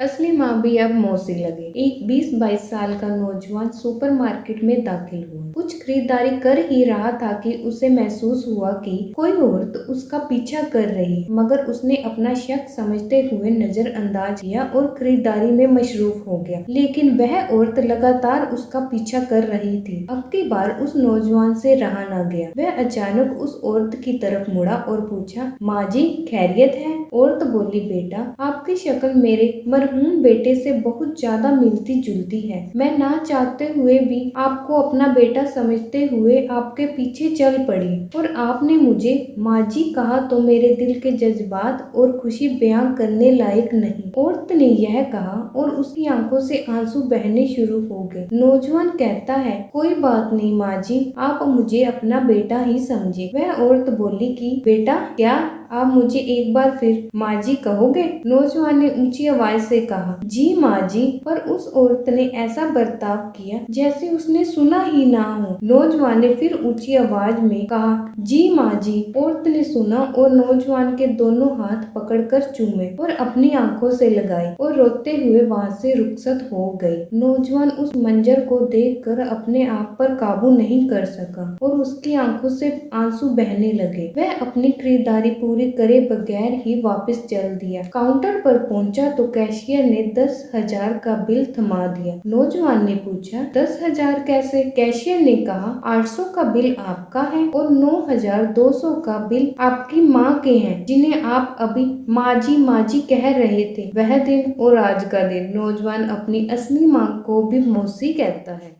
असली माँ भी अब मौसी लगे। एक 20-22 साल का नौजवान सुपरमार्केट में दाखिल हुआ। कुछ खरीदारी कर ही रहा था कि उसे महसूस हुआ कि कोई औरत उसका पीछा कर रही, मगर उसने अपना शक समझते हुए नजरअंदाज किया और खरीदारी में मशरूफ हो गया। लेकिन वह औरत लगातार उसका पीछा कर रही थी। अब की बार उस नौजवान से रहा न गया। वह अचानक उस औरत की तरफ मुड़ा और पूछा, माँ जी खैरियत है? औरत बोली, बेटा आपकी शक्ल मेरे मरहूम बेटे से बहुत ज्यादा मिलती जुलती है। मैं ना चाहते हुए भी आपको अपना बेटा समझते हुए आपके पीछे चल पड़ी, और आपने मुझे माँ जी कहा तो मेरे दिल के जज्बात और खुशी बयां करने लायक नहीं। औरत ने यह कहा और उसकी आंखों से आंसू बहने शुरू हो गए। नौजवान कहता है, कोई बात नहीं माँ जी, आप मुझे अपना बेटा ही समझे। वह औरत बोली कि बेटा क्या आप मुझे एक बार फिर माँ जी कहोगे? नौजवान ने ऊंची आवाज से कहा, जी माँ जी। पर उस औरत ने ऐसा बर्ताव किया जैसे उसने सुना ही ना हो। नौजवान ने फिर ऊंची आवाज में कहा, जी माँ जी। औरत ने सुना और नौजवान के दोनों हाथ पकड़कर चूमे और अपनी आंखों से लगाए और रोते हुए वहाँ से रुखसत हो गई। नौजवान उस मंजर को देखकर अपने आप पर काबू नहीं कर सका और उसकी आंखों से आंसू बहने लगे। वह अपनी खरीदारी पूरी करे बगैर ही वापस चल दिया। काउंटर पर पहुंचा तो कैशियर ने 10,000 का बिल थमा दिया। नौजवान ने पूछा, 10,000 कैसे? कैशियर ने कहा, 800 का बिल आपका है और 9,200 का बिल आपकी माँ के हैं, जिन्हें आप अभी माँ जी कह रहे थे। वह दिन और आज का दिन नौजवान अपनी असली माँ को भी मौसी कहता है।